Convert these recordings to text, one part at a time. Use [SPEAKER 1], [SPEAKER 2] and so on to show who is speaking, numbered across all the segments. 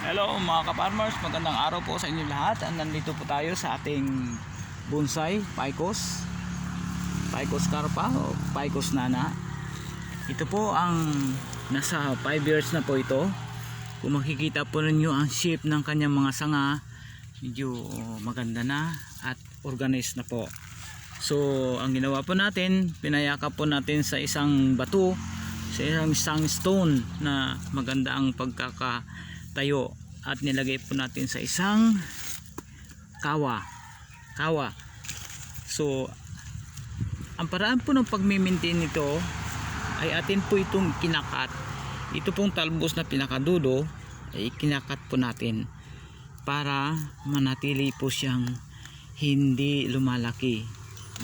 [SPEAKER 1] Hello mga ka-farmers, magandang araw po sa inyo lahat. Nandito po tayo sa ating bonsai, Ficus carpa o Ficus nana. Ito po ang nasa 5 years na po ito. Kung makikita po ninyo ang shape ng kanyang mga sanga, medyo maganda na at organized na po. So ang ginawa po natin, pinayakap po natin sa isang bato, sa isang stone na maganda ang pagkakatayo, at nilagay po natin sa isang kawa. So ang paraan po ng pagmi-maintain nito ay atin po itong kinakat. Ito pong talbos na pinakadulo ay kinakat po natin para manatili po siyang hindi lumalaki,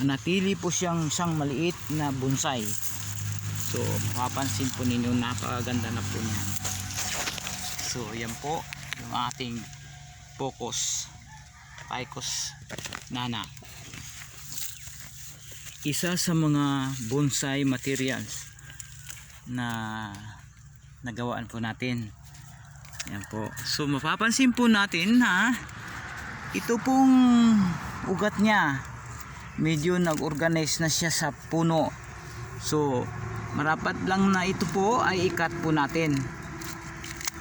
[SPEAKER 1] manatili po siyang isang maliit na bonsai. So mapapansin po ninyo, napakaganda na po niyan. So yan po yung ating Ficus nana, isa sa mga bonsai materials na nagawaan po natin. Yan po. So mapapansin po natin na ito pong ugat niya medyo nag-organize na siya sa puno. So marapat lang na ito po ay ikat po natin.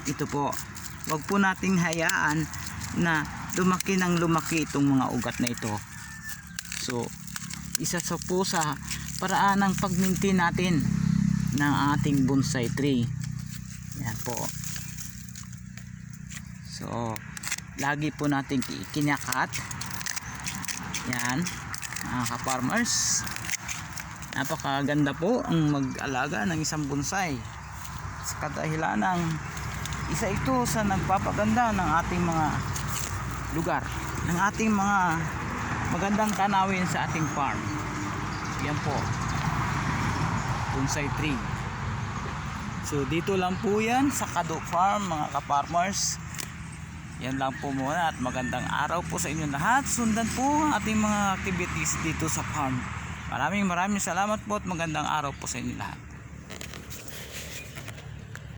[SPEAKER 1] Ito po, wag po nating hayaan na lumaki ng lumaki itong mga ugat na ito. So isa sa po sa paraan ng pag-maintain natin ng ating bonsai tree. Yan po. So lagi po natin kinakat. Yan mga ka-farmers, napakaganda po ang mag-alaga ng isang bonsai, sa kadahilan ng isa ito sa nagpapaganda ng ating mga lugar, ng ating mga magandang tanawin sa ating farm. Yan po, bonsai tree. So dito lang po yan sa Kado Farm mga ka-farmers. Yan lang po muna at magandang araw po sa inyo lahat. Sundan po ang ating mga activities dito sa farm. Maraming salamat po at magandang araw po sa inyo lahat.